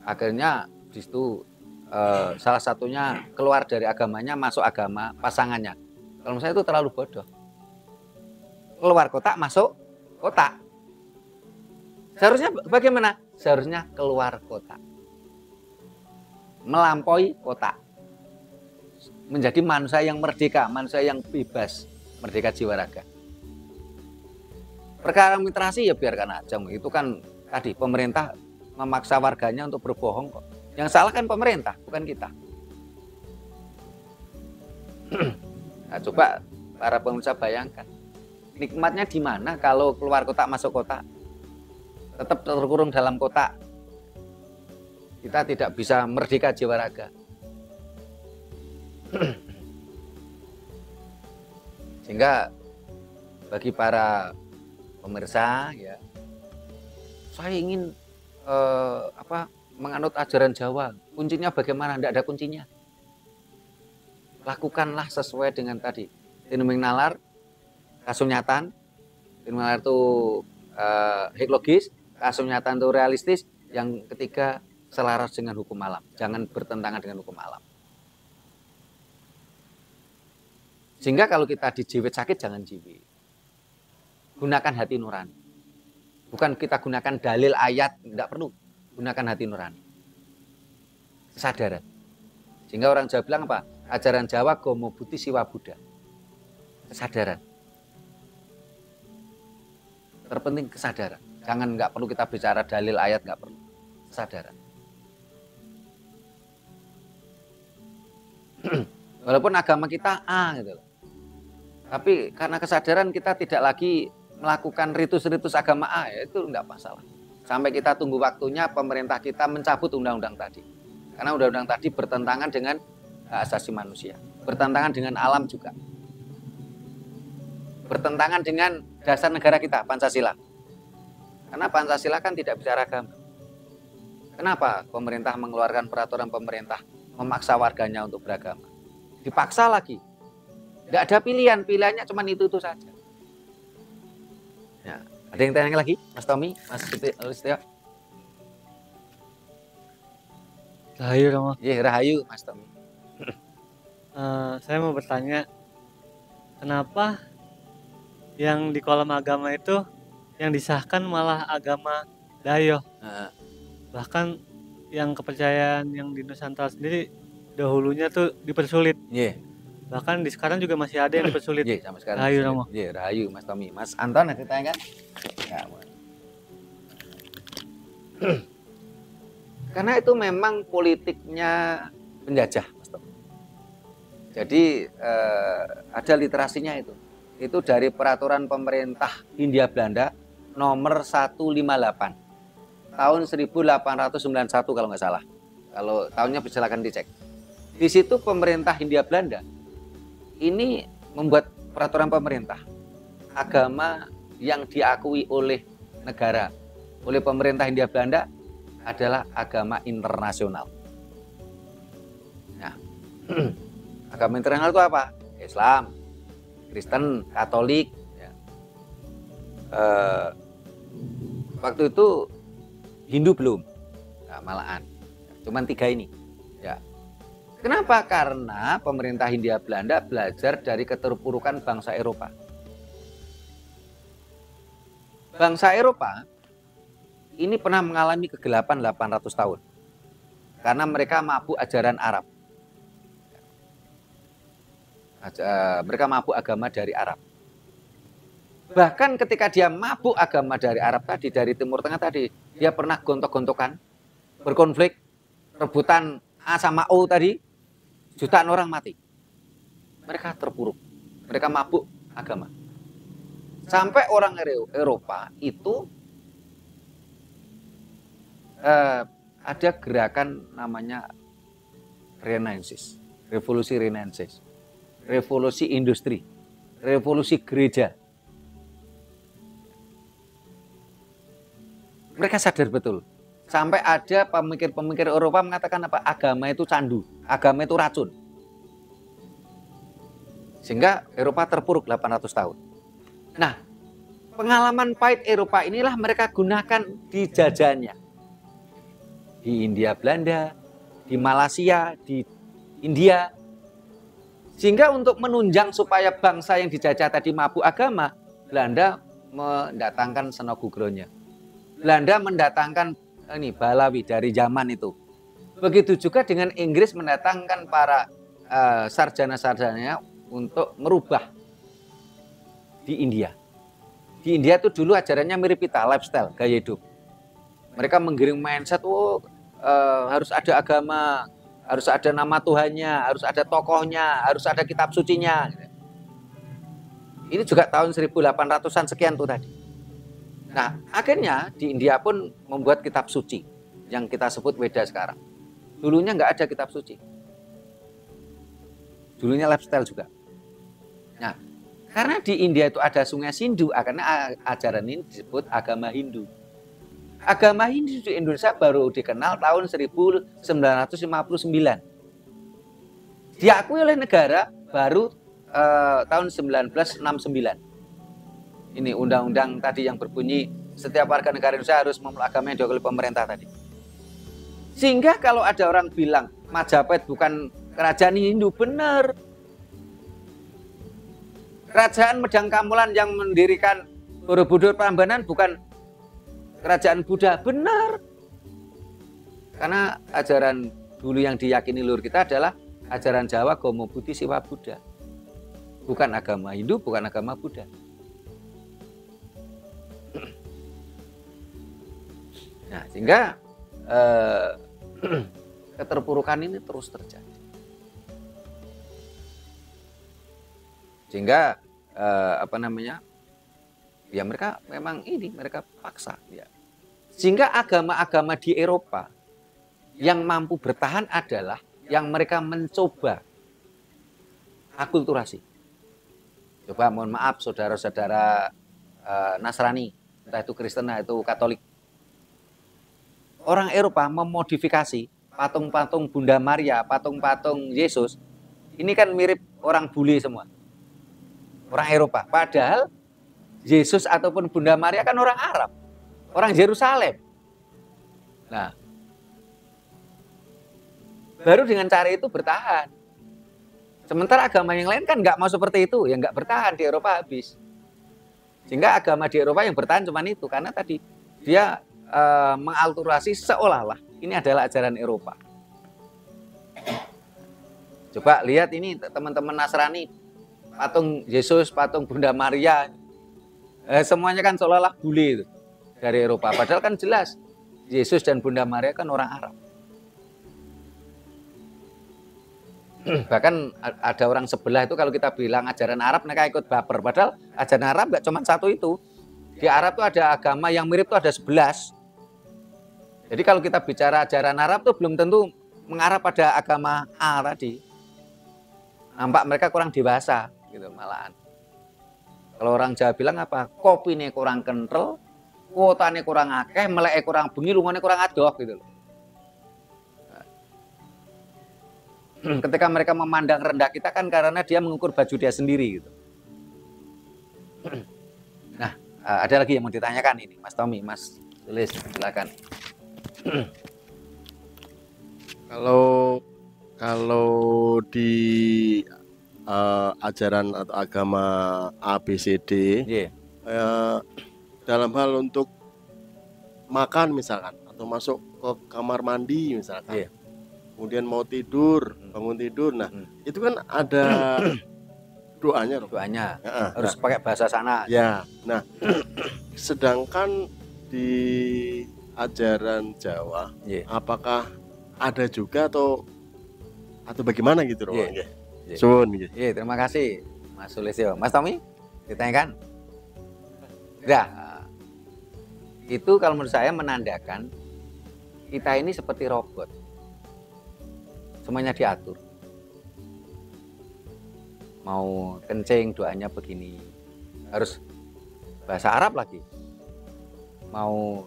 Akhirnya di situ salah satunya keluar dari agamanya, masuk agama pasangannya. Kalau saya itu terlalu bodoh. Keluar kotak, masuk kotak. Seharusnya bagaimana? Seharusnya keluar kotak. Melampaui kotak. Menjadi manusia yang merdeka, manusia yang bebas, merdeka jiwa raga. Perkara administrasi ya biarkan aja. Itu kan tadi pemerintah memaksa warganya untuk berbohong kok. Yang salah kan pemerintah, bukan kita. Nah, coba para pemirsa bayangkan. Nikmatnya di mana kalau keluar kotak masuk kotak? Tetap terkurung dalam kotak. Kita tidak bisa merdeka jiwa raga. Sehingga bagi para pemirsa, ya, saya ingin menganut ajaran Jawa. Kuncinya bagaimana? Tidak ada kuncinya. Lakukanlah sesuai dengan tadi. Tinuming nalar, kasunyatan. Tinuming nalar itu logis, kasunyatan itu realistis. Yang ketiga, selaras dengan hukum alam. Jangan bertentangan dengan hukum alam. Sehingga kalau kita dijiwit sakit, jangan jiwit. Gunakan hati nurani. Bukan kita gunakan dalil ayat, tidak perlu. Gunakan hati nurani. Kesadaran. Sehingga orang Jawa bilang apa? Ajaran Jawa Gomo Buti Siwa Buddha. Kesadaran. Terpenting kesadaran. Jangan, nggak perlu kita bicara dalil ayat, nggak perlu. Kesadaran. Walaupun agama kita A gitu loh. Tapi karena kesadaran kita tidak lagi melakukan ritus-ritus agama A, ya itu enggak masalah. Sampai kita tunggu waktunya pemerintah kita mencabut undang-undang tadi. Karena undang-undang tadi bertentangan dengan hak asasi manusia, bertentangan dengan alam juga. Bertentangan dengan dasar negara kita, Pancasila. Karena Pancasila kan tidak bicara agama. Kenapa pemerintah mengeluarkan peraturan pemerintah memaksa warganya untuk beragama? Dipaksa lagi. Tidak ada pilihan, pilihannya cuma itu saja. Ya, ada yang tanya lagi, Mas Tommy, Mas Listio? Rahayu Romo. Iya, rahayu Mas Tommy. Saya mau bertanya, kenapa yang di kolom agama itu yang disahkan malah agama Dayo? Bahkan yang kepercayaan yang di Nusantara sendiri dahulunya tuh dipersulit. Iya. Bahkan di sekarang juga masih ada yang dipersulit. Iya, sampai sekarang. Rahayu Romo. Iya, rahayu Mas Tommy. Mas Anton ada tanya kan? Ya, karena itu memang politiknya penjajah, Mas Tommy. Jadi ada literasinya itu. Itu dari peraturan pemerintah Hindia Belanda nomor 158 tahun 1891 kalau nggak salah. Kalau tahunnya silakan dicek. Di situ pemerintah Hindia Belanda ini membuat peraturan pemerintah agama yang diakui oleh negara, oleh pemerintah Hindia Belanda adalah agama internasional. Nah, agama internasional itu apa? Islam, Kristen, Katolik. Ya. Waktu itu Hindu belum, nah, malahan, cuman 3 ini. Ya. Kenapa? Karena pemerintah Hindia Belanda belajar dari keterpurukan bangsa Eropa. Bangsa Eropa ini pernah mengalami kegelapan 800 tahun karena mereka mabuk ajaran Arab. Mereka mabuk agama dari Arab. Bahkan ketika dia mabuk agama dari Arab tadi, dari Timur Tengah tadi, dia pernah gontok-gontokan, berkonflik, rebutan A sama O tadi, jutaan orang mati. Mereka terpuruk, mereka mabuk agama. Sampai orang Eropa itu ada gerakan namanya Renaissance, revolusi Renaissance, revolusi industri, revolusi gereja. Mereka sadar betul. Sampai ada pemikir-pemikir Eropa mengatakan apa? Agama itu candu, agama itu racun. Sehingga Eropa terpuruk 800 tahun. Nah, pengalaman pahit Eropa inilah mereka gunakan di jajahannya. Di Hindia Belanda, di Malaysia, di India. Sehingga untuk menunjang supaya bangsa yang dijajah tadi mabuk agama, Belanda mendatangkan Senogugronya. Belanda mendatangkan Balawi dari zaman itu. Begitu juga dengan Inggris mendatangkan para sarjana-sarjananya untuk merubah di India. Di India itu dulu ajarannya mirip kita, lifestyle, gaya hidup. Mereka menggiring mindset, harus ada agama, harus ada nama Tuhannya, harus ada tokohnya, harus ada kitab sucinya. Ini juga tahun 1800-an sekian tuh tadi. Nah, akhirnya di India pun membuat kitab suci yang kita sebut Weda sekarang. Dulunya nggak ada kitab suci. Dulunya lifestyle juga. Nah, karena di India itu ada sungai Sindhu, karena ajaran ini disebut agama Hindu. Agama Hindu di Indonesia baru dikenal tahun 1959. Diakui oleh negara baru tahun 1969. Ini undang-undang tadi yang berbunyi setiap warga negara Indonesia harus memeluk agama yang diakui oleh pemerintah tadi. Sehingga kalau ada orang bilang Majapahit bukan kerajaan Hindu, benar. Kerajaan Medang Kamulan yang mendirikan Borobudur Prambanan bukan kerajaan Buddha, benar. Karena ajaran dulu yang diyakini leluhur kita adalah ajaran Jawa, Gomo Buddhi Siwa Buddha. Bukan agama Hindu, bukan agama Buddha. Nah, sehingga keterpurukan ini terus terjadi. Sehingga apa namanya, ya mereka memang mereka paksa ya. Sehingga agama-agama di Eropa yang mampu bertahan adalah yang mereka mencoba akulturasi. Coba mohon maaf saudara-saudara Nasrani, entah itu Kristen, entah itu Katolik. Orang Eropa memodifikasi patung-patung Bunda Maria, patung-patung Yesus. Ini kan mirip orang bule semua. Orang Eropa. Padahal Yesus ataupun Bunda Maria kan orang Arab. Orang Yerusalem. Nah, baru dengan cara itu bertahan. Sementara agama yang lain kan nggak mau seperti itu, ya nggak bertahan di Eropa habis. Sehingga agama di Eropa yang bertahan cuma itu, karena tadi dia mengalturasi seolah-olah ini adalah ajaran Eropa. Coba lihat ini teman-teman Nasrani, patung Yesus, patung Bunda Maria, semuanya kan seolah-olah bule itu dari Eropa. Padahal kan jelas Yesus dan Bunda Maria kan orang Arab. Bahkan ada orang sebelah itu kalau kita bilang ajaran Arab mereka ikut baper. Padahal ajaran Arab nggak cuma satu itu. Di Arab tuh ada agama yang mirip tuh ada 11. Jadi kalau kita bicara ajaran Arab tuh belum tentu mengarah pada agama A tadi. Nampak mereka kurang dewasa gitu malahan. Kalau orang Jawa bilang apa? Kopine kurang kental, kuotane kurang akeh, meleke kurang bengi, lungone kurang adoh gitu loh. Ketika mereka memandang rendah kita kan karena dia mengukur baju dia sendiri gitu. Nah, ada lagi yang mau ditanyakan ini, Mas Tommy, Mas Tulis, silakan. Kalau di ajaran atau agama ABCD, dalam hal untuk makan misalkan atau masuk ke kamar mandi misalkan, kemudian mau tidur, bangun tidur, nah itu kan ada doanya, harus pakai bahasa sana. Ya, nah sedangkan di ajaran Jawa, apakah ada juga atau bagaimana gitu loh? Sun, gitu. Terima kasih Mas Sulisyo. Mas Tommy, ditanyakan? Ya, itu kalau menurut saya menandakan kita ini seperti robot. Semuanya diatur. Mau kencing doanya begini, harus bahasa Arab lagi. Mau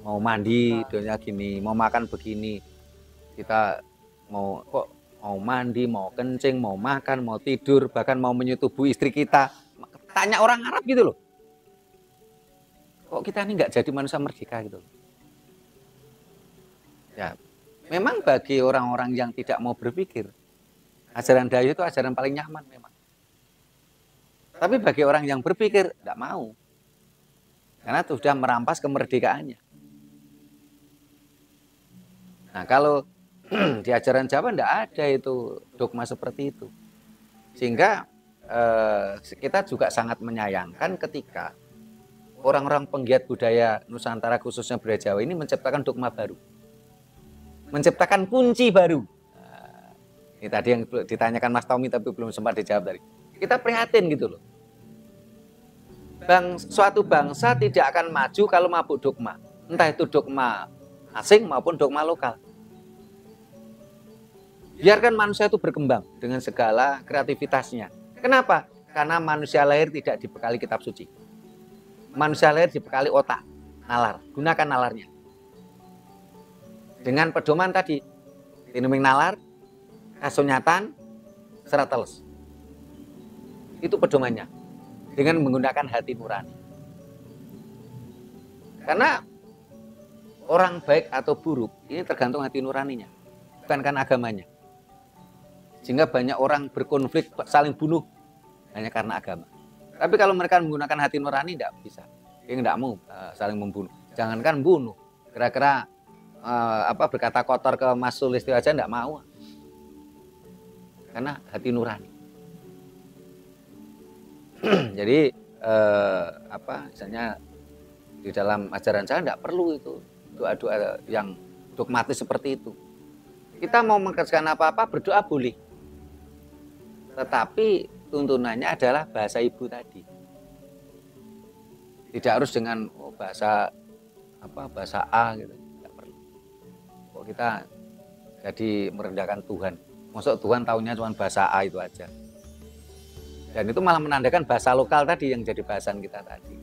mau mandi doanya gini, mau makan begini. Kita mau mandi, mau kencing, mau makan, mau tidur, bahkan mau menyetubuhi istri kita. Tanya orang Arab gitu loh. Kok kita ini nggak jadi manusia merdeka gitu loh. Ya, memang bagi orang-orang yang tidak mau berpikir, ajaran Dayu itu ajaran paling nyaman memang. Tapi bagi orang yang berpikir, tidak mau. Karena itu sudah merampas kemerdekaannya. Nah, kalau di ajaran Jawa tidak ada itu dogma seperti itu. Sehingga kita juga sangat menyayangkan ketika orang-orang penggiat budaya Nusantara khususnya budaya Jawa ini menciptakan dogma baru. Menciptakan kunci baru. Nah, ini tadi yang ditanyakan Mas Tommy tapi belum sempat dijawab tadi. Kita prihatin gitu loh. Suatu bangsa tidak akan maju kalau mabuk dogma. Entah itu dogma asing maupun dogma lokal. Biarkan manusia itu berkembang dengan segala kreativitasnya. Kenapa? Karena manusia lahir tidak dibekali kitab suci. Manusia lahir dibekali otak, nalar. Gunakan nalarnya. Dengan pedoman tadi, tinuming nalar, kasunyatan, serat teles. Itu pedomannya. Dengan menggunakan hati nurani. Karena orang baik atau buruk ini tergantung hati nuraninya, bukan kan agamanya. Sehingga banyak orang berkonflik saling bunuh hanya karena agama. Tapi kalau mereka menggunakan hati nurani tidak bisa. Dia tidak mau saling membunuh. Jangankan bunuh, kira-kira berkata kotor ke Mas Sulistyo aja tidak mau. Karena hati nurani. Jadi misalnya di dalam ajaran saya tidak perlu itu doa-doa yang dogmatis seperti itu. Kita mau mengerjakan apa-apa berdoa boleh. Tetapi tuntunannya adalah bahasa ibu tadi. Tidak harus dengan bahasa A gitu. Tidak perlu. Kok kita jadi merendahkan Tuhan. Maksud Tuhan tahunya cuma bahasa A itu aja. Dan itu malah menandakan bahasa lokal tadi yang jadi bahasan kita tadi.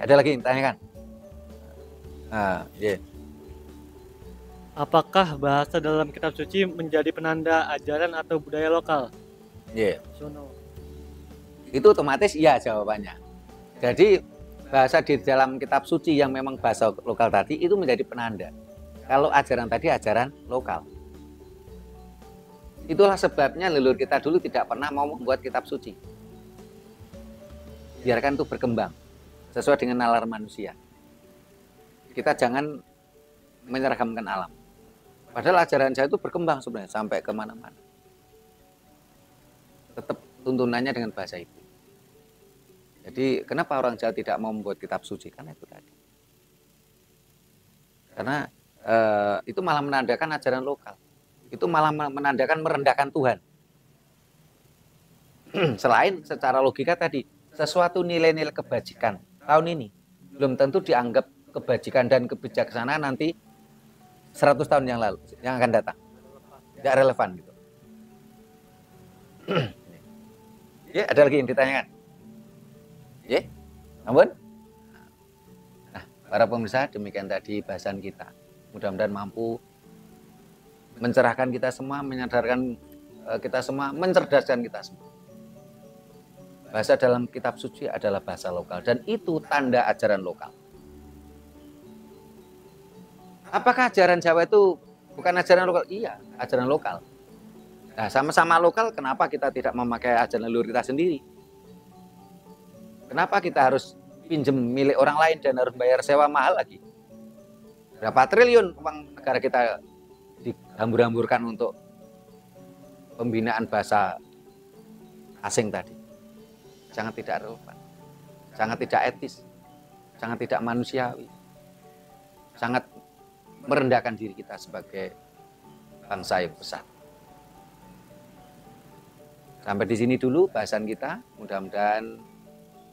Ada lagi yang tanyakan? Apakah bahasa dalam kitab suci menjadi penanda ajaran atau budaya lokal? Itu otomatis iya jawabannya. Jadi bahasa di dalam kitab suci yang memang bahasa lokal tadi itu menjadi penanda. Kalau ajaran tadi ajaran lokal. Itulah sebabnya leluhur kita dulu tidak pernah mau membuat kitab suci. Biarkan itu berkembang sesuai dengan nalar manusia. Kita jangan menyeragamkan alam. Padahal ajaran saya itu berkembang sebenarnya sampai kemana-mana. Tetap tuntunannya dengan bahasa ibu. Jadi kenapa orang Jawa tidak mau membuat kitab suci? Karena itu tadi. Karena itu malah menandakan ajaran lokal. Itu malah menandakan merendahkan Tuhan. Selain secara logika tadi, sesuatu nilai-nilai kebajikan tahun ini belum tentu dianggap kebajikan dan kebijaksanaan nanti 100 tahun yang lalu, yang akan datang. Tidak relevan gitu. Ada lagi yang ditanyakan? Ampun? Nah, para pemirsa, demikian tadi bahasan kita. Mudah-mudahan mampu mencerahkan kita semua, menyadarkan kita semua, mencerdaskan kita semua. Bahasa dalam kitab suci adalah bahasa lokal dan itu tanda ajaran lokal. Apakah ajaran Jawa itu bukan ajaran lokal? Iya, ajaran lokal. Nah, sama-sama lokal, kenapa kita tidak memakai ajaran leluhur kita sendiri? Kenapa kita harus pinjam milik orang lain dan harus bayar sewa mahal lagi? Berapa triliun uang negara kita dihambur-hamburkan untuk pembinaan bahasa asing tadi. Sangat tidak relevan, sangat tidak etis, sangat tidak manusiawi, sangat merendahkan diri kita sebagai bangsa yang besar. Sampai di sini dulu bahasan kita, mudah-mudahan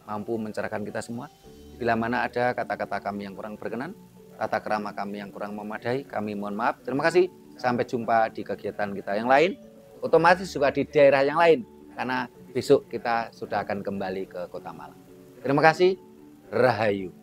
mampu mencerahkan kita semua. Bila mana ada kata-kata kami yang kurang berkenan, tata krama kami yang kurang memadai, kami mohon maaf. Terima kasih. Sampai jumpa di kegiatan kita yang lain. Otomatis juga di daerah yang lain. Karena besok kita sudah akan kembali ke Kota Malang. Terima kasih. Rahayu.